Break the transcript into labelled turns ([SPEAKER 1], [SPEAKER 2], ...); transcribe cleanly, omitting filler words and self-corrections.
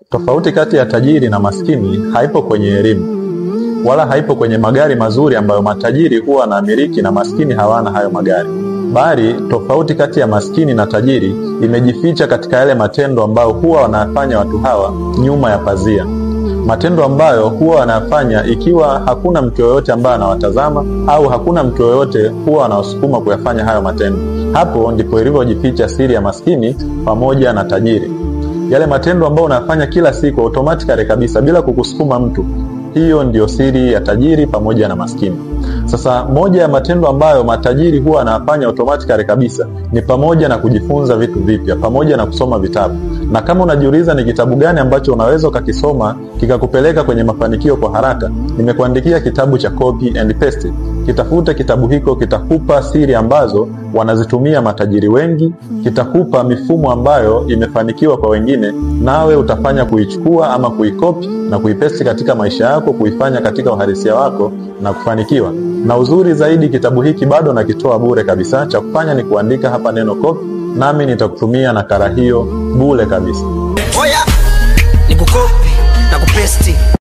[SPEAKER 1] Tofauti kati ya tajiri na maskini haipo kwenye elimu, wala haipo kwenye magari mazuri ambayo matajiri huwa wanamiliki na maskini hawana hayo magari. Bali tofauti kati ya maskini na tajiri imejificha katika yale matendo ambayo huwa wanafanya watu hawa nyuma ya pazia. Matendo ambayo huwa wanafanya ikiwa hakuna mtu yoyote ambaye anawatazama au hakuna mtu yoyote huwa anawasukuma kuyafanya hayo matendo. Hapo ndipo ilivyojificha siri ya maskini pamoja na tajiri. Yale matendo ambayo unafanya kila siku automatically kabisa bila kukusukuma mtu, hiyo ndio siri ya tajiri pamoja na maskini. Sasa moja ya matendo ambayo matajiri huwa wanafanya automatically kabisa ni pamoja na kujifunza vitu vipya, pamoja na kusoma vitabu. Na kama unajiuliza ni kitabu gani ambacho unaweza ukakisoma kikakupeleka kwenye mafanikio kwa haraka, nimekuandikia kitabu cha Copy and Paste. Kitafute kitabu hiko, kitakupa siri ambazo wanazitumia matajiri wengi, kitakupa mifumo ambayo imefanikiwa kwa wengine, nawe utafanya kuichukua ama kuikopi na kuipesti katika maisha yako, kuifanya katika uhalisia wako na kufanikiwa. Na uzuri zaidi, kitabu hiki bado nakitoa bure kabisa. Cha kufanya ni kuandika hapa neno copy, nami nitakutumia nakala hiyo bure kabisa.